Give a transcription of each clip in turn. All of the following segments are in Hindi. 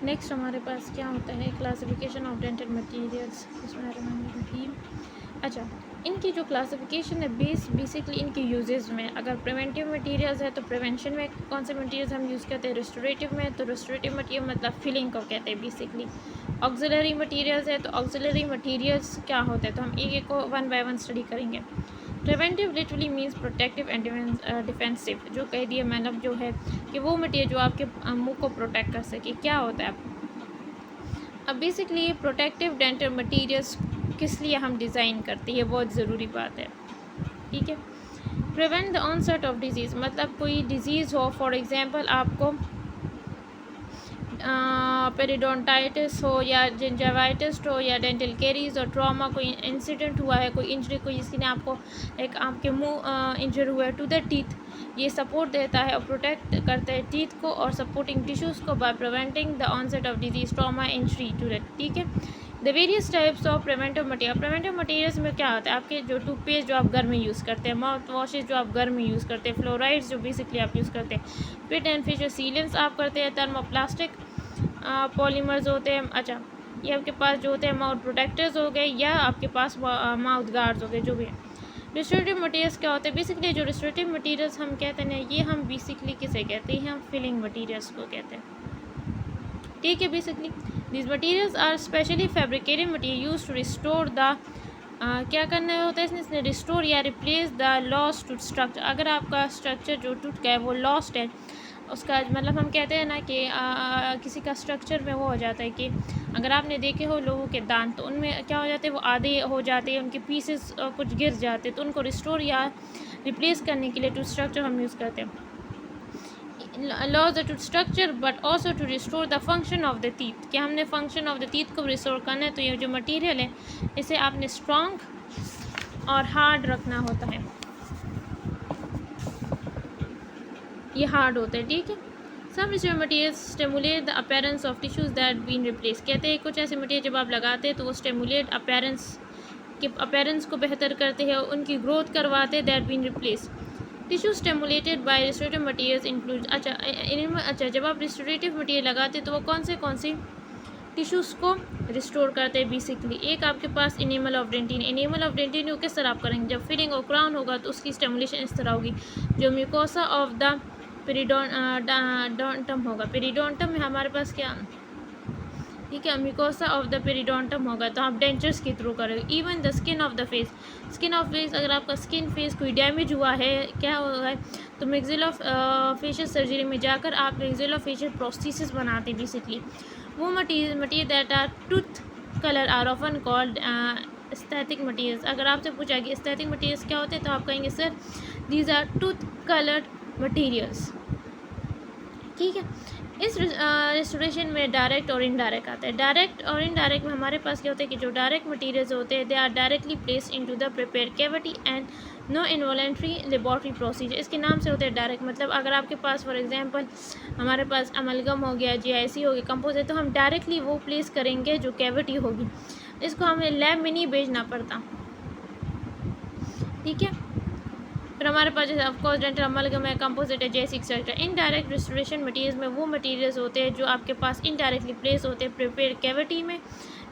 नेक्स्ट हमारे पास क्या होता है, क्लासिफिकेशन ऑफ डेंटल मटीरियल्स। बिस्मिल्लाहिर्रहमानिर्रहीम। अच्छा, इनकी जो क्लासिफिकेशन है बेसिकली इनके यूजेस में, अगर प्रिवेंटिव मटीरियल्स है तो प्रिवेंशन में कौन से मटीरियल्स हम यूज़ करते हैं, रेस्टोरेटिव में तो रेस्टोरेटिव मटीरियल मतलब फिलिंग को कहते हैं बेसिकली। ऑक्सिलरी मटीरियल्स है तो ऑक्सिलरी मटीरियल्स क्या होते हैं, तो हम एक एक को वन बाय वन स्टडी करेंगे। Preventive literally means protective and defensive, जो कह दिया मतलब जो है कि वो मटीरियल जो आपके मुंह को प्रोटेक्ट कर सके, क्या होता है। अब बेसिकली प्रोटेक्टिव डेंटल मटीरियल्स किस लिए हम डिज़ाइन करते हैं, ये बहुत ज़रूरी बात है, ठीक है। Prevent the onset of disease, मतलब कोई डिज़ीज़ हो, फॉर एग्ज़ाम्पल आपको पेरिडोंटाइटिस हो या जिंजावाइटिस हो या डेंटल कैरीज और ट्रॉमा, कोई इंसिडेंट हुआ है, कोई इंजरी, कोई किसी ने आपको एक आपके मुंह इंजर हुआ है टू द टीथ, ये सपोर्ट देता है और प्रोटेक्ट करता है टीथ को और सपोर्टिंग टिश्यूज़ को by preventing the onset of disease, trauma, injury to the, ठीक है। The various types of preventive material, preventive materials में क्या होता है, आपके जो टूथपेस्ट जो आप घर में यूज़ करते हैं, माउथ वॉशेज जो आप घर में यूज़ करते हैं, फ्लोराइड्स जो बेसिकली आप यूज़ करते हैं, फिट एंड फिशर सीलेंट्स आप करते हैं, थर्मोप्लास्टिक पॉलीमर्स होते हैं। अच्छा, ये आपके पास जो होते हैं माउथ प्रोटेक्टर्स हो गए या आपके पास माउथ गार्ड्स हो गए, जो भी है। रिस्टोरेटिव मटीरियल्स क्या होते हैं, बेसिकली जो रिस्टोरेटिव मटीरियल्स हम कहते हैं ये हम बेसिकली किसे कहते हैं, हम फिलिंग मटीरियल्स को कहते हैं, ठीक है। Basically this materials are specially fabricated material use to restore the क्या करना होता है इसने रिस्टोर या replace the lost tooth structure, अगर आपका स्ट्रक्चर जो टूट गया है वो लॉस्ट है, उसका मतलब हम कहते हैं ना कि किसी का स्ट्रक्चर में वो हो जाता है कि अगर आपने देखे हो लोगों के दांत, तो उनमें क्या हो जाते हैं, वो आधे हो जाते हैं, उनके पीसेस कुछ गिर जाते हैं, तो उनको रिस्टोर या रिप्लेस करने के लिए टूथ स्ट्रक्चर हम यूज़ करते हैं। allows the tooth structure but also to restore the function of the teeth, कि हमने फंक्शन ऑफ द टीथ को रिस्टोर करना है, तो ये जो मटेरियल है इसे आपने स्ट्रॉन्ग और हार्ड रखना होता है, ये हार्ड होता है, ठीक है। Some restore materials stimulate the appearance of tissues that been replace, कहते हैं कुछ ऐसे मटीरियल जब आप लगाते हैं तो वो स्टिमुलेट अपीयरेंस के अपीयरेंस को बेहतर करते हैं, उनकी ग्रोथ करवाते हैं, that been replace. Tissue stimulated by restorative materials include, अच्छा जब आप रिस्टोरेटिव मटीरियल लगाते हैं तो वो कौन से टिश्यूज़ को रिस्टोर करते हैं बेसिकली। एक आपके पास enamel of dentin, enamel of dentin को किस तरह आप करेंगे, जब फिलिंग और क्राउन होगा तो उसकी स्टिमुलेशन इस तरह होगी, जो म्यूकोसा ऑफ द पेरिडोंटम होगा, पेरिडोंटम में हमारे पास क्या, ठीक है, म्यूकोसा ऑफ द पेरिडोंटम होगा, तो आप डेंचर्स के थ्रू करोगे। Even the skin of the face, skin of face, अगर आपका स्किन फेस कोई डैमेज हुआ है, क्या हुआ है, तो मैक्सिलो फेशियल सर्जरी में जाकर आप मैक्सिलो फेशियल प्रोस्थेसिस बनाते हैं बेसिकली। वो material that are tooth colour are often called aesthetic materials. अगर आपसे पूछा कि एस्थेटिक मटीरियल्स क्या होते हैं, तो आप कहेंगे sir these are tooth coloured materials, ठीक है। इस रेस्टोरेशन में डायरेक्ट और इनडायरेक्ट आता है। डायरेक्ट और इनडायरेक्ट में हमारे पास क्या होता है कि जो डायरेक्ट मटीरियल्स होते हैं they are directly placed into the prepare cavity and no involuntary laboratory procedure, इसके नाम से होते हैं डायरेक्ट, मतलब अगर आपके पास फॉर एग्जांपल हमारे पास अमलगम हो गया, जीआईसी हो गया, कंपोज है, तो हम डायरेक्टली वो प्लेस करेंगे जो कैविटी होगी, इसको हमें लैब में नहीं भेजना पड़ता, ठीक है। फिर हमारे पास जैसे ऑफकोर्स डेंटल अमलगम है, कंपोजिट है, जैसे एक्सेट्रा। इनडायरेक्ट रिस्टोरेशन मटीरियल्स में वो मटीरियल्स होते हैं जो आपके पास इनडायरेक्टली प्लेस होते हैं प्रिपेयर कैविटी में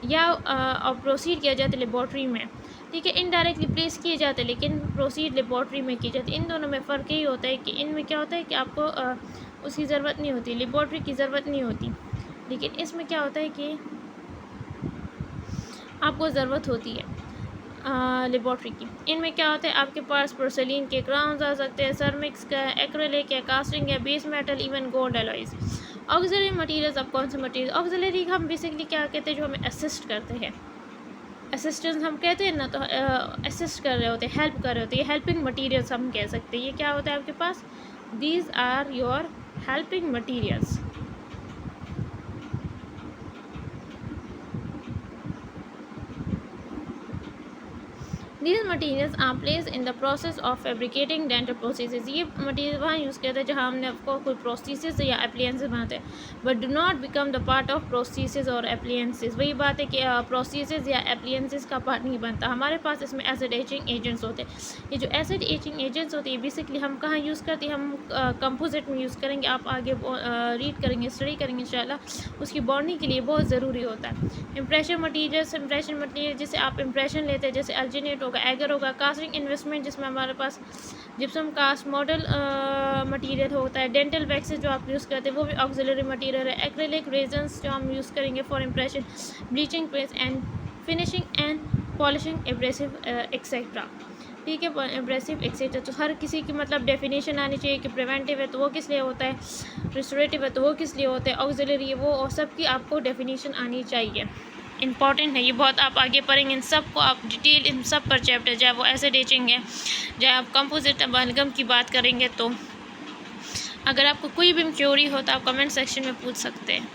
या और प्रोसीड किया जाता है लेबॉर्ट्री में, ठीक है। इनडायरेक्टली प्लेस किए जाते हैं लेकिन प्रोसीड लेबॉर्ट्री में की जाती है। इन दोनों में फ़र्क यही होता है कि इनमें क्या होता है कि आपको उसकी ज़रूरत नहीं होती, लेबॉर्ट्री की ज़रूरत नहीं होती, लेकिन इसमें क्या होता है कि आपको ज़रूरत होती है लेबॉर्ट्री की। इनमें क्या होता है, आपके पास पोर्सलिन के क्राउन्स आ सकते हैं, सरमिक्स का, एक्रेलिक है, कास्टिंग है, base metal, even gold alloys. Auxiliary materials, अब कौन से मटीरियल ऑक्सिलरी हम बेसिकली क्या कहते हैं, जो हमें असिस्ट करते हैं, असिस्टेंस हम कहते हैं ना, तो असिस्ट कर रहे होते हैं, हेल्प कर रहे होते हैं, ये हेल्पिंग मटीरियल्स हम कह सकते हैं। ये क्या होता है आपके पास, these are your helping materials, These materials are placed in the process of fabricating dental processes. ये मटीरियल वहाँ यूज़ करते हैं जहाँ हमने आपको कोई प्रोसेसेस या एप्लियंसेस बनाते हैं, but do not become the part of processes और एप्लियंसेस। वही बात है कि प्रोसेसेस या एप्लियंसेस का पार्ट नहीं बनता। हमारे पास इसमें एसिड एचिंग एजेंट्स होते हैं। ये जो एसिड एचिंग एजेंट्स होते हैं बेसिकली हम कहाँ यूज़ करते हैं, हम कंपोजिट में यूज़ करेंगे। आप आगे रीड करेंगे, स्टडी करेंगे इंशाल्लाह। उसकी बॉन्डिंग के लिए बहुत ज़रूरी होता है। इम्प्रेशन मटीरियल जिसे आप इम्प्रेशन लेते हैं, जैसे अल्जीनेट होगा, एगर होगा। कास्टिंग इन्वेस्टमेंट जिसमें हमारे पास जिप्सम कास्ट मॉडल मटीरियल होता है। डेंटल वैक्सेस जो आप यूज़ करते हैं वो भी ऑक्सिलरी मटीरियल है। एक्रेलिक रेजन्स जो हम यूज़ करेंगे for impression, bleaching press and finishing and polishing, abrasive etcetera. ठीक है, एब्रेसिव एक्सेट्रा। तो हर किसी की मतलब डेफिनेशन आनी चाहिए कि प्रिवेंटिव है तो वो किस लिए होता है, रिस्टोरेटिव है तो वो किस लिए होता है, ऑक्सिलरी है वो, और सब की आपको डेफिनेशन आनी चाहिए। इंपॉर्टेंट है ये बहुत, आप आगे पढ़ेंगे इन सब को, आप डिटेल इन सब पर चैप्टर, चाहे वो एसिड एचिंग है, चाहे आप कंपोजिट अमलगम की बात करेंगे। तो अगर आपको कोई भी क्वेरी हो तो आप कमेंट सेक्शन में पूछ सकते हैं।